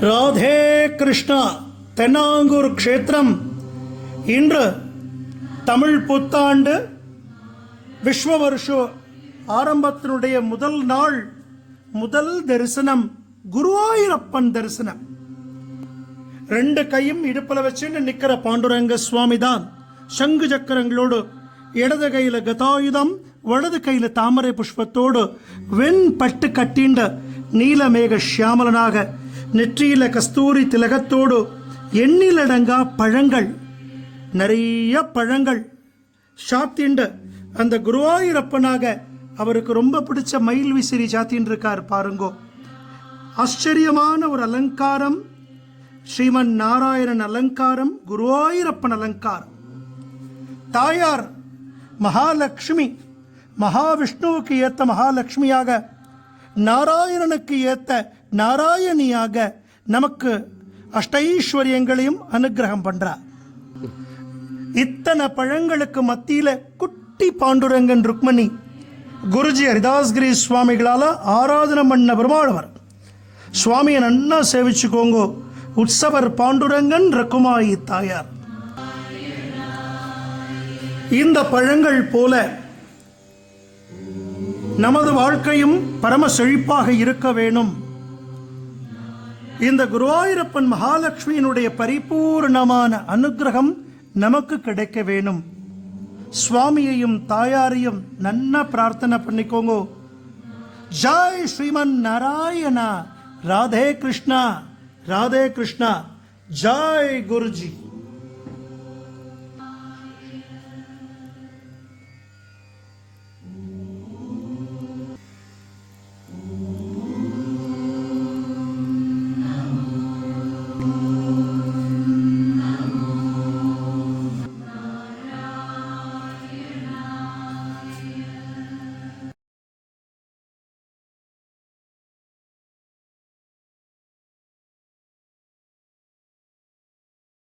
ராதே கிருஷ்ணா. தென்னாங்கூர் க்ஷேத்திரம் இன்று தமிழ் புத்தாண்டு விஸ்வ வருஷ ஆரம்பத்தினுடைய முதல் நாள், முதல் தரிசனம் குருவாயூரப்பன் தரிசனம். ரெண்டு கையும் இடுப்புல வச்சுன்னு நிக்கிற பாண்டுரங்க சுவாமி தான். சங்கு சக்கரங்களோடு, இடது கையில கதாயுதம், வலது கையில தாமரை புஷ்பத்தோடு, வெண் பட்டு கட்டிண்ட நீலமேக ஷியாமலனாக, நெற்றியில கஸ்தூரி திலகத்தோடு, எண்ணிலடங்கா பழங்கள், நிறைய பழங்கள் சாத்திண்ட அந்த குருவாயூரப்பனாக அவருக்கு ரொம்ப பிடிச்ச மயில் விசிறி சாத்தின்னு இருக்கார் பாருங்கோ. ஆச்சரியமான ஒரு அலங்காரம், ஸ்ரீமன் நாராயணன் அலங்காரம், குருவாயூரப்பன் அலங்காரம். தாயார் மகாலட்சுமி, மகாவிஷ்ணுவுக்கு ஏத்த மகாலட்சுமியாக, நாராயணனுக்கு ஏத்த நாராயணியாக நமக்கு அஷ்டைஸ்வரியங்களையும் அனுகிரகம் பண்றார். இத்தனை பழங்களுக்கு மத்தியில குட்டி பாண்டுரங்கன் ருக்மணி குருஜி ஹரிதாஸ்கிரி சுவாமிகளால ஆராதனை பண்ண பெருமாளவர். சுவாமியை நன்னா சேவிச்சுக்கோங்க. உற்சவர் பாண்டுரங்கன் ரகுமாயி தாயார். இந்த பழங்கள் போல நமது வாழ்க்கையும் பரம செழிப்பாக இருக்க வேணும். இந்த குருவாயூரப்பன் மகாலட்சுமியினுடைய பரிபூர்ணமான அனுகிரகம் நமக்கு கிடைக்க வேணும். சுவாமியையும் தாயாரையும் நன்னா பிரார்த்தனை பண்ணிக்கோங்க. ஜெய் ஸ்ரீமன் நாராயணா. ராதே கிருஷ்ணா, ராதே கிருஷ்ணா. ஜெய் குருஜி.